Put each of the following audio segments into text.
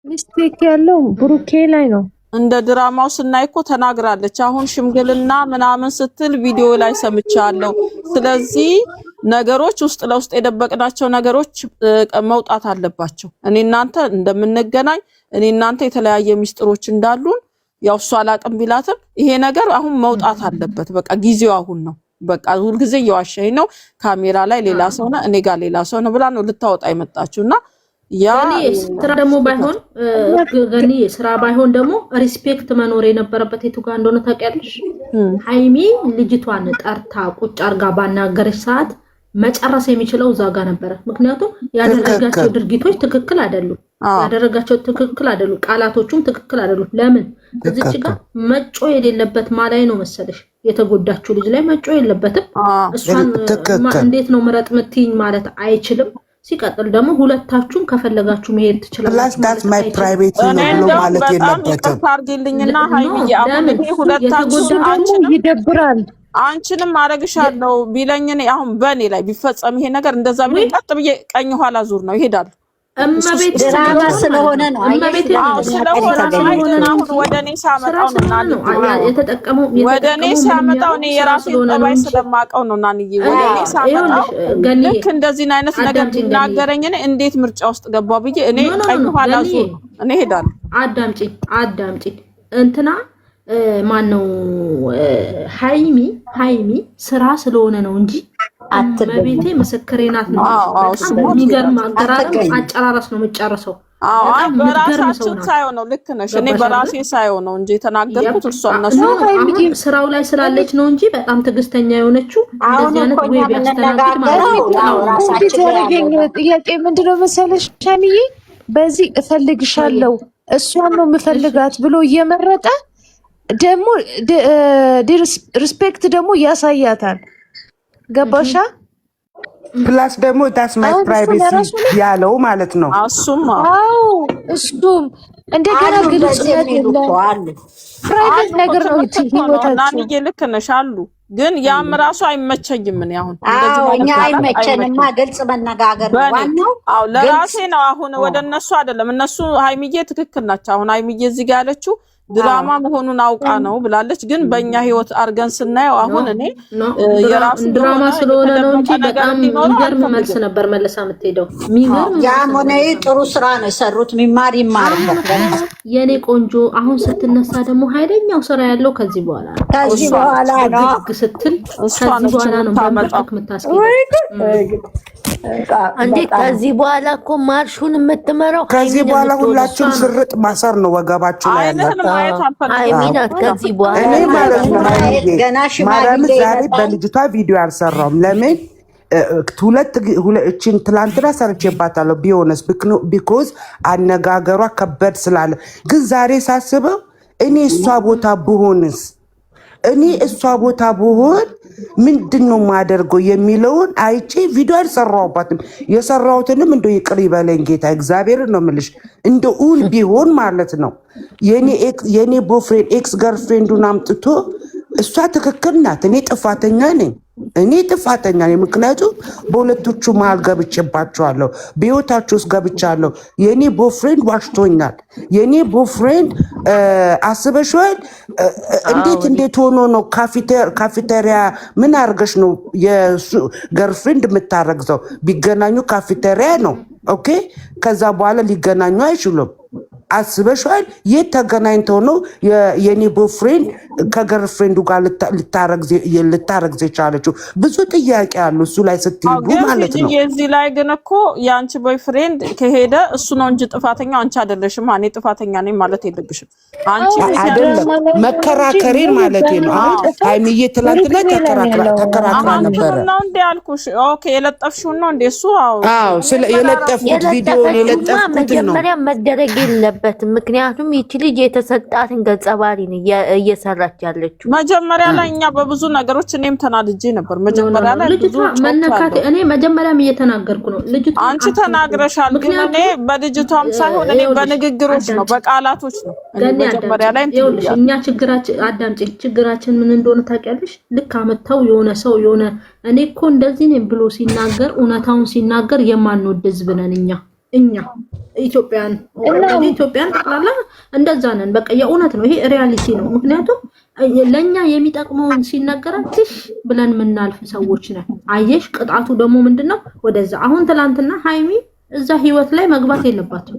ሚስቴክ ያለው ብሩኬ ላይ ነው። እንደ ድራማው ስናይኮ ተናግራለች። አሁን ሽምግልና ምናምን ስትል ቪዲዮ ላይ ሰምቻለሁ። ስለዚህ ነገሮች ውስጥ ለውስጥ የደበቅናቸው ነገሮች መውጣት አለባቸው። እኔ እናንተ እንደምንገናኝ እኔ እናንተ የተለያየ ሚስጥሮች እንዳሉን ያው እሷ አላቅም ቢላትም ይሄ ነገር አሁን መውጣት አለበት። በቃ ጊዜው አሁን ነው። በቃ ሁሉ ጊዜ እየዋሸኝ ነው፣ ካሜራ ላይ ሌላ ሰው ነው፣ እኔ ጋር ሌላ ሰው ነው ብላ ነው ልታወጣ የመጣችውና ያኔ ስራ ደግሞ ባይሆን ገኒ ስራ ባይሆን ደግሞ ሪስፔክት መኖር የነበረበት የቱ ጋር እንደሆነ ታውቂያለሽ? ሃይሚ ልጅቷን ጠርታ ቁጭ አርጋ ባናገረች ሰዓት መጨረስ የሚችለው እዛ ጋር ነበረ። ምክንያቱም ያደረጋቸው ድርጊቶች ትክክል አይደሉም። ቃላቶቹም ትክክል አይደሉም። ለምን እዚች ጋር መጮ የሌለበት ማላይ ነው መሰለሽ? የተጎዳችው ልጅ ላይ መጮ የለበትም። እሷን እንዴት ነው ምረጥ ምትይኝ ማለት አይችልም። ሲቀጥል ደግሞ ሁለታችሁም ከፈለጋችሁ መሄድ ትችላላችሁ። ፕላስ ማይ ፕራይቬት ነው ብሎ ማለት የለበትም። ታርጊልኝና ሃይሚዬ አሁን ሁለታችሁ ይደብራል። አንቺንም አረግሻለሁ ቢለኝ እኔ አሁን በኔ ላይ ቢፈጸም ይሄ ነገር እንደዛ ቢለኝ ቀጥ ብዬ ቀኝ ኋላ ዙር ነው ይሄዳል። እመቤት ድራማ ስለሆነ ነው። እመቤት ስለሆነ አሁን ወደኔ ሳመጣው ነው የተጠቀመው ወደኔ ሳመጣው እኔ የራሴን ጠባይ ስለማቀው ነው ናንዬ ወደኔ ሳመጣው ልክ እንደዚህ አይነት ነገር ቢናገረኝ እኔ እንዴት ምርጫ ውስጥ ገባው ብዬ እኔ ቀኝ ኋላ ዙር እኔ ሄዳለሁ። አዳምጪ እንትና ማነው ሃይሚ ስራ ስለሆነ ነው እንጂ በቤቴ ምስክሬ ናት ነው። የሚገርም አጨራረስ ነው የምጨርሰው። በራሳችን ሳይሆን ነው። ልክ ነሽ። እኔ በራሴ ሳይሆን ነው እንጂ የተናገርኩት እሷ እነሱ ስራው ላይ ስላለች ነው እንጂ በጣም ትዕግስተኛ የሆነችው እንደዚህ አይነት ወይ ቢያስተናግድ ማለት ነው። ጥያቄ ምንድነው መሰለሽ ሻሚዬ፣ በዚህ እፈልግሻለሁ እሷን ነው የምፈልጋት ብሎ እየመረጠ ደግሞ ሪስፔክት ደግሞ ያሳያታል። ገባሻ? ፕላስ ደግሞ ዳስ ማይ ፕራይቬሲ ያለው ማለት ነው። እሱም እንደገና ግልጽነት የለም። ፕራይቬት ነገር ነው ህይወታችን። ናንዬ ልክ ነሽ አሉ ግን ያም ራሱ አይመቸኝም። ምን አሁን እኛ አይመቸንማ። ግልጽ መነጋገር ነው ዋናው። ለራሴ ነው። አሁን ወደ እነሱ አይደለም። እነሱ ሃይሚዬ ትክክል ናቸው። አሁን ሃይሚዬ እዚህ ጋር ያለችው ድራማ መሆኑን አውቃ ነው ብላለች። ግን በእኛ ህይወት አርገን ስናየው አሁን እኔ የራሱ ድራማ ስለሆነ ነው እንጂ በጣም የሚገርም መልስ ነበር መልሳ የምትሄደው። ያም ሆነ ጥሩ ስራ ነው የሰሩት። ሚማር ይማርበት የኔ ቆንጆ። አሁን ስትነሳ ደግሞ ኃይለኛው ስራ ያለው ከዚህ በኋላ ነው። ከዚህ በኋላ ነው ስትል ከዚህ በኋላ ነው በመጣክ የምታስገኘው እንዴ። ከዚህ በኋላ እኮ ማርሹን የምትመራው ከዚህ በኋላ ሁላችሁም ሽርጥ ማሰር ነው ወገባችሁ ላይ ያለው። አይሚናት ከዚህ በኋላ እኔ ማለት ነው ማዳም ዛሬ በልጅቷ ቪዲዮ አልሰራውም። ለምን እችን ትላንትና ሰርቼባታለሁ ቢሆንስ ቢኮዝ አነጋገሯ ከበድ ስላለ። ግን ዛሬ ሳስበው እኔ እሷ ቦታ ብሆን ምንድን ነው የማደርገው የሚለውን አይቼ ቪዲዮ አልሰራሁባትም። የሰራሁትንም እንደው ይቅር ይበለኝ ጌታ እግዚአብሔርን ነው የምልሽ። እንደው እውን ቢሆን ማለት ነው የኔ ቦፍሬንድ ኤክስ ገርፍሬንዱን አምጥቶ እሷ ትክክል ናት፣ እኔ ጥፋተኛ ነኝ። ምክንያቱም በሁለቶቹ መሀል ገብቼባቸዋለሁ፣ በህይወታቸው ውስጥ ገብቻለሁ። የኔ ቦፍሬንድ ዋሽቶኛል። የኔ ቦፍሬንድ አስበሽዋል? እንዴት ሆኖ ነው ካፌቴሪያ ምን አርገሽ ነው የሱ ገርፍሬንድ የምታረግዘው? ቢገናኙ ካፌቴሪያ ነው ኦኬ። ከዛ በኋላ ሊገናኙ አይችሉም። አስበሽዋል? የት ተገናኝተው ነው የኔ ቦፍሬንድ ከገርፍሬንዱ ጋር ልታረግዝ የቻለችው? ብዙ ጥያቄ አሉ እሱ ላይ ስትይቡ ማለት ነው። የዚህ ላይ ግን እኮ የአንቺ ቦይፍሬንድ ከሄደ እሱ ነው እንጂ ጥፋተኛው አንቺ አይደለሽም። እኔ ጥፋተኛ ነኝ ማለት የለብሽም አንቺ አይደለም። መከራከሬን ማለት ነው። አሁን ሃይሚዬ ትላንትና ተከራክራ ነበረ ነው እንዴ ያልኩሽ። ኦኬ የለጠፍሽው ነው እንዴ እሱ? አዎ የለጠፍኩት ቪዲዮ የለጠፍኩት ነው። መጀመሪያ መደረግ የለበትም። ምክንያቱም ይቺ ልጅ የተሰጣትን ገጸ ባህሪ ነው እየሰራች ያለችው። መጀመሪያ ላይ እኛ በብዙ ነገሮች እኔም ተናድጄ ነበር። መጀመሪያ ላይ ልጅቷ መነካት እኔ መጀመሪያም እየተናገርኩ ነው። ልጅቷ አንቺ ተናግረሻል፣ ግን እኔ በልጅቷም ሳይሆን እኔ በንግግሮች ነው በቃላቶች ነው። መጀመሪያ ላይ እኛ ችግራችን አዳምጪ፣ ችግራችን ምን እንደሆነ ታውቂያለሽ? ልክ አመጣው የሆነ ሰው የሆነ እኔ እኮ እንደዚህ ነኝ ብሎ ሲናገር እውነታውን ሲናገር የማንወድ ህዝብ ነን እኛ። እኛ ኢትዮጵያን ጠቅላላ እንደዛ ነን። በቃ የእውነት ነው ይሄ ሪያሊቲ ነው። ምክንያቱም ለኛ የሚጠቅመውን ሲነገረን ትሽ ብለን የምናልፍ ሰዎች ነን። አየሽ ቅጣቱ ደግሞ ምንድነው? ወደዛ አሁን ትላንትና ሃይሚ እዛ ህይወት ላይ መግባት የለባትም።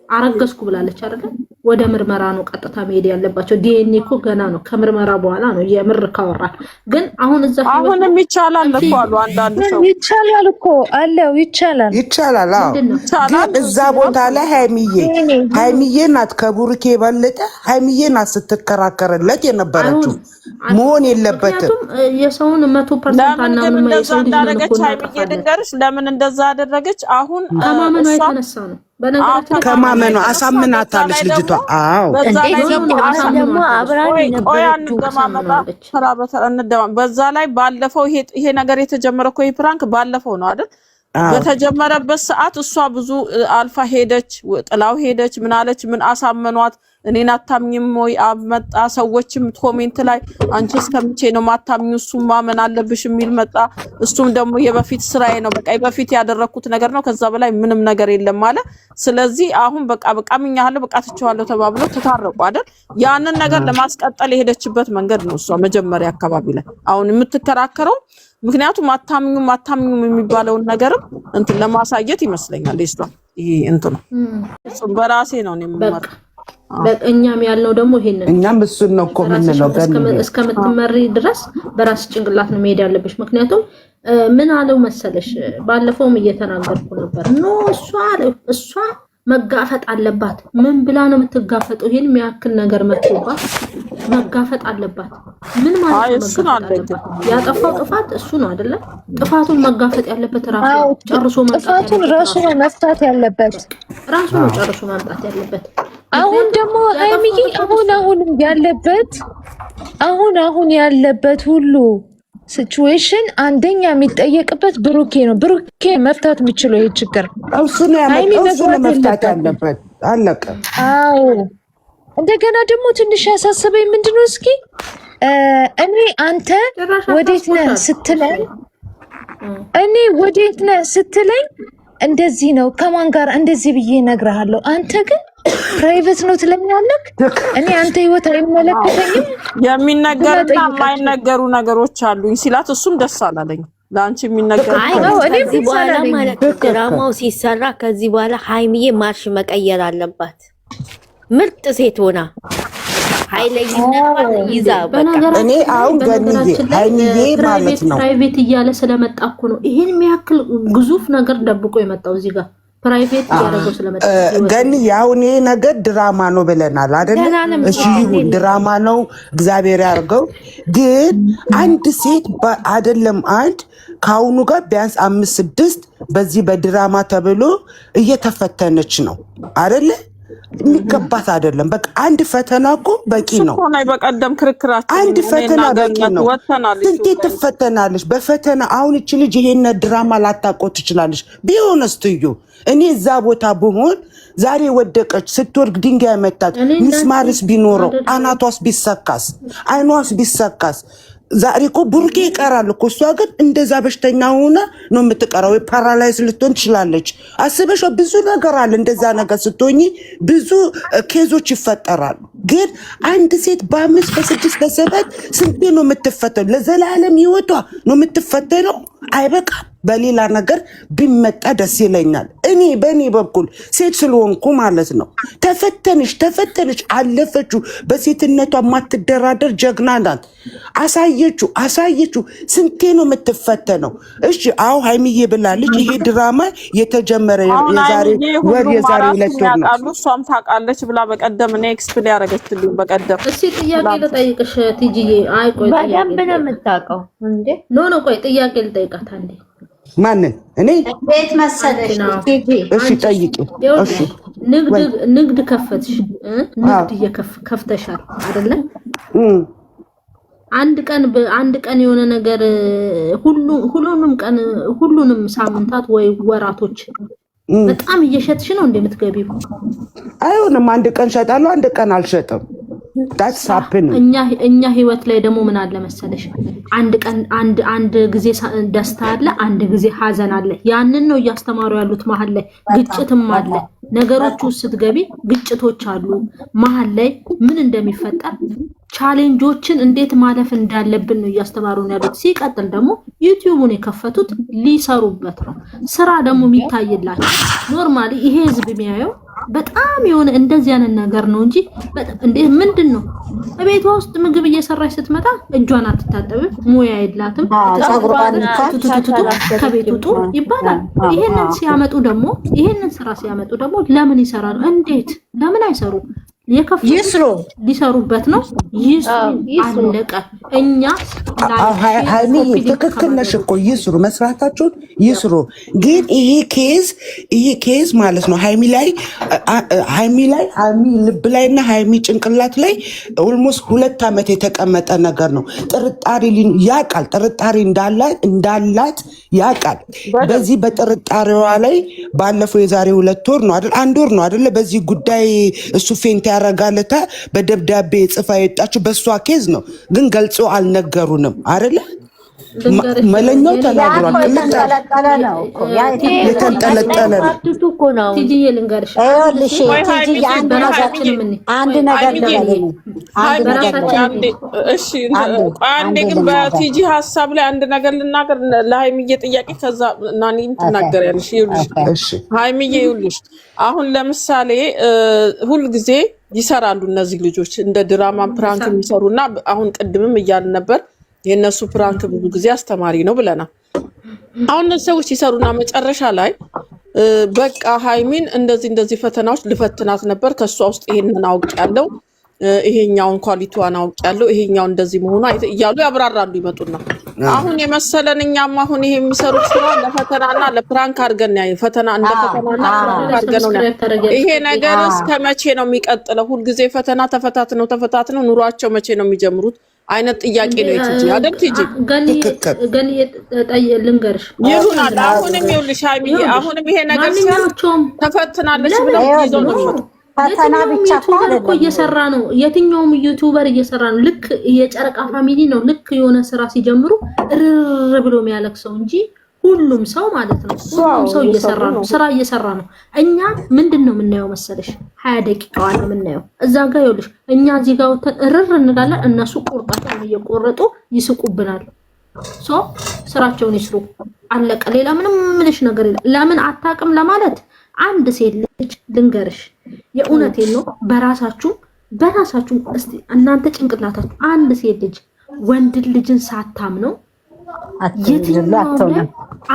አረገዝኩ ብላለች አይደል? ወደ ምርመራ ነው ቀጥታ መሄድ ያለባቸው። ዲኤንኤ እኮ ገና ነው፣ ከምርመራ በኋላ ነው የምር ካወራል። ግን አሁን እዛ አሁንም ይቻላል እኮ አሉ አንዳንድ ሰው ይቻላል እኮ አለው ይቻላል። አዎ ግን እዛ ቦታ ላይ ሃይሚዬ ናት ከቡርኬ በለጠ ሃይሚዬ ናት ስትከራከርለት የነበረችው። መሆን የለበትም የሰውን 100% አናምንም። እንደዛ እንዳደረገች ሃይሚዬ ልንገርሽ ለምን እንደዛ አደረገች? አሁን ከማመኗ የተነሳ ነው። በነገራችን ከማመኗ አሳምናታለች ልጅቷ። አዎ ደግሞ አብራን በዛ ላይ ባለፈው ይሄ ነገር የተጀመረው እኮ ፕራንክ ባለፈው ነው አይደል? በተጀመረበት ሰዓት እሷ ብዙ አልፋ ሄደች፣ ጥላው ሄደች፣ ምን አለች? ምን አሳመኗት? እኔን አታምኝም ወይ? አመጣ ሰዎችም ኮሜንት ላይ አንቺ እስከምቼ ነው ማታምኙ? እሱም ማመን አለብሽ የሚል መጣ። እሱም ደግሞ የበፊት ስራዬ ነው፣ በቃ የበፊት ያደረኩት ነገር ነው፣ ከዛ በላይ ምንም ነገር የለም ማለት። ስለዚህ አሁን በቃ ምኛለሁ፣ በቃ ትቼዋለሁ ተባብሎ ተታረቁ አይደል? ያንን ነገር ለማስቀጠል የሄደችበት መንገድ ነው እሷ መጀመሪያ አካባቢ ላይ አሁን የምትከራከረው። ምክንያቱም አታምኙም የሚባለውን ነገርም እንትን ለማሳየት ይመስለኛል። ይሄ እንትን ነው በራሴ ነው የምመራ እኛም ያልነው ደግሞ ይሄንን እኛም እሱን ነው እኮ የምንለው። እስከምትመሪ ድረስ በራስ ጭንቅላት ነው መሄድ ያለብሽ። ምክንያቱም ምን አለው መሰለሽ ባለፈውም እየተናገርኩ ነበር። እሷ መጋፈጥ አለባት። ምን ብላ ነው የምትጋፈጠው? ይሄን የሚያክል ነገር መጥቶባት መጋፈጥ አለባት። ምን ማለት ነው? ያጠፋው ጥፋት እሱ ነው አይደለ? ጥፋቱን መጋፈጥ ያለበት ራሱ ጨርሶ ጥፋቱን ራሱ ነው መፍታት ያለበት ራሱ ነው ጨርሶ ማምጣት ያለበት። አሁን ደግሞ ሃይሚዬ አሁን ያለበት ሁሉ ሲቹዌሽን አንደኛ የሚጠየቅበት ብሩኬ ነው። ብሩኬ መፍታት የሚችለው ይሄ ችግር እሱ ነው መፍታት ያለበት። አለቀ። አዎ እንደገና ደግሞ ትንሽ ያሳሰበኝ ምንድነው እስኪ እኔ አንተ ወዴት ነህ ስትለኝ እንደዚህ ነው ከማን ጋር እንደዚህ ብዬ እነግርሃለሁ። አንተ ግን ፕራይቬት ነው ትለኛለህ። እኔ አንተ ህይወት አይመለከተኝም። የሚነገርና የማይነገሩ ነገሮች አሉኝ ሲላት እሱም ደስ አላለኝ። ለአንቺ የሚነገር ከዚህ በኋላ ማለት ድራማው ሲሰራ ከዚህ በኋላ ሃይሚዬ ማርሽ መቀየር አለባት። ምርጥ ሴት ሆና ኃይለኝነት ይዛ በቃ እኔ አሁን ገንዬ ሃይሚዬ ማለት ነው ፕራይቬት እያለ ስለመጣ እኮ ነው ይሄን የሚያክል ግዙፍ ነገር ደብቆ የመጣው እዚህ ጋር ፕራይቬት ያደረገው ስለመጣ ገንዬ አሁን ይሄ ነገር ድራማ ነው ብለናል አይደል? እሺ ይሁን ድራማ ነው እግዚአብሔር ያርገው። ግን አንድ ሴት አይደለም አንድ ከአሁኑ ጋር ቢያንስ 5-6 በዚህ በድራማ ተብሎ እየተፈተነች ነው አይደለ? የሚገባት አይደለም። በቃ አንድ ፈተና እኮ በቂ ነው። በቀደም ክርክራችን አንድ ፈተና በቂ ነው። ስንቴ ትፈተናለች በፈተና። አሁን እቺ ልጅ ይሄን ድራማ ላታውቀው ትችላለች። ቢሆንስ ትዩ እኔ እዛ ቦታ ብሆን ዛሬ ወደቀች ስትወርግ ድንጋይ መታት ሚስማርስ ቢኖረው አናቷስ ቢሰካስ አይኗስ ቢሰካስ ዛሬ እኮ ቡርኬ ይቀራል እኮ። እሷ ግን እንደዛ በሽተኛ ሆና ነው የምትቀረው። ፓራላይዝ ልትሆን ትችላለች። አስበሽ ብዙ ነገር አለ። እንደዛ ነገር ስትሆኚ ብዙ ኬዞች ይፈጠራሉ። ግን አንድ ሴት በ5 በ6 በ7 ስንቴ ነው የምትፈተነው? ለዘላለም ህይወቷ ነው የምትፈተነው። አይበቃም። በሌላ ነገር ቢመጣ ደስ ይለኛል። እኔ በእኔ በኩል ሴት ስለሆንኩ ማለት ነው። ተፈተነች አለፈችው። በሴትነቷ የማትደራደር ጀግና ናት። አሳየችው። ስንቴ ነው የምትፈተነው? እሺ አዎ ሃይሚዬ ብላለች። ይሄ ድራማ የተጀመረ የዛሬ 2 ወር ነው። እሷም ታውቃለች ብላ በቀደም እኔ ኤክስፕሌን ያደረገችልኝ በቀደም። እሺ ጥያቄ ልጠይቅሽ ቲጂዬ። አይ ቆይ በደንብ ነው የምታውቀው እንዴ? ኖ ቆይ ጥያቄ ልጠይቃት አንዴ። ማንን? እኔ ቤት መሰለሽ ቲጂ። እሺ ጠይቂ። እሺ ንግድ ከፈትሽ፣ ንግድ እየከፍተሻል አይደለ? አንድ ቀን የሆነ ነገር ሁሉንም ሳምንታት ወይ ወራቶች በጣም እየሸጥሽ ነው እንደምትገቢው? አይሆንም። አንድ ቀን ሸጣለሁ፣ አንድ ቀን አልሸጥም። that's happening እኛ ህይወት ላይ ደግሞ ምን አለ መሰለሽ አንድ ጊዜ ደስታ አለ አንድ ጊዜ ሀዘን አለ ያንን ነው እያስተማሩ ያሉት መሀል ላይ ግጭትም አለ ነገሮች ውስጥ ስትገቢ ግጭቶች አሉ መሀል ላይ ምን እንደሚፈጠር ቻሌንጆችን እንዴት ማለፍ እንዳለብን ነው እያስተማሩ ያሉት ሲቀጥል ደግሞ ዩቲዩብን የከፈቱት ሊሰሩበት ነው ስራ ደግሞ የሚታይላቸው ኖርማሊ ይሄ ህዝብ የሚያየው በጣም የሆነ እንደዚህ አይነት ነገር ነው እንጂ እንዴ ምንድነው በቤቷ ውስጥ ምግብ እየሰራች ስትመጣ እጇን አትታጠብም ሙያ የላትም ከቤቱ ውጡ ይባላል ይሄንን ስራ ሲያመጡ ደግሞ ለምን ይሰራሉ እንዴት ለምን አይሰሩ ይስሩ ሊሰሩበት ነው ይስሩ አለቀ እኛ ሃይሚ ትክክል ነሽ እኮ ይስሩ መስራታቸውን ይስሩ ግን ይሄ ኬዝ ማለት ነው ሃይሚ ልብ ላይና ሃይሚ ጭንቅላት ላይ ኦልሞስት 2 ዓመት የተቀመጠ ነገር ነው ጥርጣሬ እንዳላት ያቃል በዚህ በጥርጣሬዋ ላይ ባለፈው የዛሬ 2 ወር ነው አይደል 1 ወር ነው አይደል በዚህ ጉዳይ እሱ ፌንት ያረጋለታ በደብዳቤ ጽፋ የወጣችው በሷ ኬዝ ነው ግን ገልጾ አልነገሩንም አይደል መለኛው ተናግሯል የተንጠለጠለ ነው እኮ ነው ቲጂዬ ልንገርሽ ቲጂ አንድ ነገር ለበለኝ እሺ አንዴ ግን በቲጂ ሐሳብ ላይ አንድ ነገር ልናገር ለሃይሚዬ ጥያቄ ከዛ ናኒም ትናገሪያለሽ ይኸውልሽ ሃይሚዬ ይኸውልሽ አሁን ለምሳሌ ሁሉ ጊዜ ይሰራሉ እነዚህ ልጆች እንደ ድራማ ፕራንክ የሚሰሩና አሁን ቅድምም እያልን ነበር የነሱ ፕራንክ ብዙ ጊዜ አስተማሪ ነው ብለና አሁን እነሱ ሰዎች ይሰሩና መጨረሻ ላይ በቃ ሃይሚን እንደዚህ ፈተናዎች ልፈትናት ነበር ከሷ ውስጥ ይሄንን አውቄያለሁ ይሄኛውን ኳሊቲዋን አውቄያለሁ ይሄኛው እንደዚህ መሆኑ እያሉ ያብራራሉ ይመጡና አሁን የመሰለንኛም አሁን ይሄ የሚሰሩት ስራ ለፈተናና ለፕራንክ አድርገን ያይ ፈተና እንደ ፈተናና ፕራንክ አድርገን ነው ይሄ ነገር እስከ መቼ ነው የሚቀጥለው ሁሉ ጊዜ ፈተና ተፈታትነው ኑሯቸው መቼ ነው የሚጀምሩት አይነት ጥያቄ ነው ይትጂ አይደል ቲጂ ገን ልንገርሽ ይሁናል አሁንም ይኸውልሽ ሃይሚዬ አሁንም ይሄ ነገር ተፈትናለች ብለው ይዘው ነው ፈተና ብቻ እኮ እየሰራ ነው የትኛውም ዩቲዩበር እየሰራ ነው ልክ የጨረቃ ፋሚሊ ነው ልክ የሆነ ስራ ሲጀምሩ እርር ብሎ የሚያለቅሰው እንጂ ሁሉም ሰው ማለት ነው ሁሉም ሰው ስራ እየሰራ ነው እኛ ምንድነው የምናየው መሰለሽ 20 ደቂቃው ነው የምናየው እዛ ጋር ይኸውልሽ እኛ እዚህ ጋር ወተን እርር እንላለን እነሱ ቁርጣቸውን እየቆረጡ ይስቁብናል ስራቸውን ይስሩ አለቀ ሌላ ምንም ምንሽ ነገር የለም ለምን አታቅም ለማለት አንድ ሴት ልጅ ልንገርሽ የእውነቴን ነው በራሳችሁ እስቲ እናንተ ጭንቅላታችሁ አንድ ሴት ልጅ ወንድ ልጅን ሳታምነው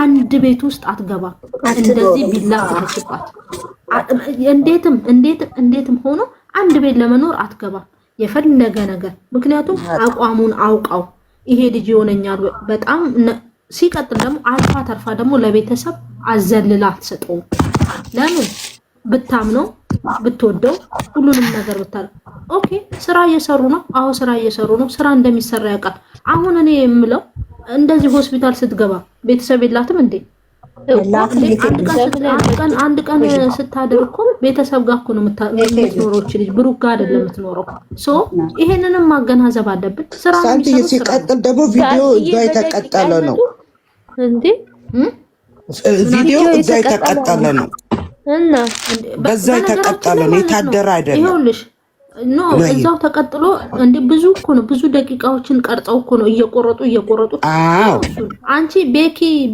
አንድ ቤት ውስጥ አትገባ እንደዚህ ቢላ ተከሽባት እንዴትም ሆኖ አንድ ቤት ለመኖር አትገባ የፈለገ ነገር ምክንያቱም አቋሙን አውቃው ይሄ ልጅ ይሆነኛል በጣም ሲቀጥል ደግሞ አልፋ ተርፋ ደግሞ ለቤተሰብ አዘልላ አትሰጠው ለምን ብታምነው ብትወደው ሁሉንም ነገር ብታል ኦኬ ስራ እየሰሩ ነው አዎ ስራ እየሰሩ ነው ስራ እንደሚሰራ ያውቃል አሁን እኔ የምለው እንደዚህ ሆስፒታል ስትገባ ቤተሰብ የላትም እንዴ አንድ ቀን ስታደርኩ ቤተሰብ ጋር እኮ ነው የምትኖረው ልጅ ብሩክ ጋር አይደለም የምትኖረው ይሄንንም ማገናዘብ አለብን ስራ ሲቀጥል ደግሞ ቪዲዮ እዛ የተቀጠለ ነው እንዴ ቪዲዮ እዛ የተቀጠለ ነው እና በዛ የተቀጠለ ነው የታደረ አይደለም ይኸውልሽ እዛው ተቀጥሎ እንደ ብዙ እኮ ነው ብዙ ደቂቃዎችን ቀርጸው እኮ ነው እየቆረጡ አንቺ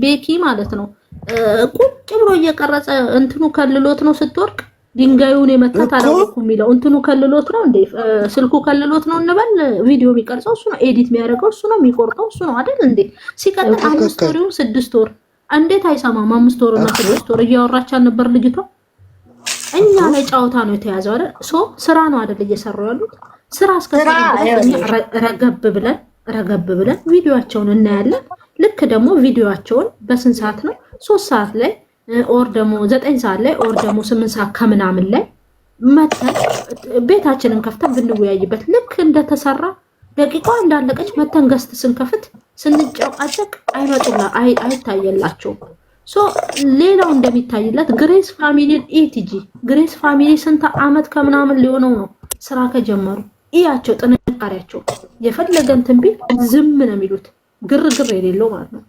ቤኪ ማለት ነው ቁጭ ብሎ እየቀረጸ እንትኑ ከልሎት ነው ስትወርቅ ድንጋዩን የመታት አላውኩም የሚለው እንትኑ ከልሎት ነው እንዴ ስልኩ ከልሎት ነው እንበል ቪዲዮ የሚቀርጸው እሱ ነው ኤዲት የሚያደርገው እሱ ነው የሚቆርጠው እሱ ነው አይደል እንዴ ሲቀጥል 5 ወር 6 ወር እንዴት አይሰማም 5 ወር እና 6 ወር እያወራች ነበር ልጅቷ እኛ ላይ ጫውታ ነው የተያዘው አይደል ስራ ነው አይደል እየሰሩ ያሉት ስራ ረገብ ብለን ቪዲዮአቸውን እናያለን ልክ ደግሞ ቪዲዮአቸውን በስንት ሰዓት ነው 3 ሰዓት ላይ ኦር ደግሞ 9 ሰዓት ላይ ኦር ደግሞ 8 ሰዓት ከምናምን ላይ መተን ቤታችንን ከፍተን ብንወያይበት ልክ እንደተሰራ ደቂቃው እንዳለቀች መተን ገስት ስንከፍት ስንጫወቅ አይመጡላ አይታየላቸው ሌላው እንደሚታይለት ግሬስ ፋሚሊ ኢቲጂ ግሬስ ፋሚሊ ስንት አመት ከምናምን ሊሆነው ነው ስራ ከጀመሩ እያቸው ጥንካሬያቸው የፈለገን ትንቢ ዝም ነው የሚሉት ግርግር የሌለው ማለት ነው።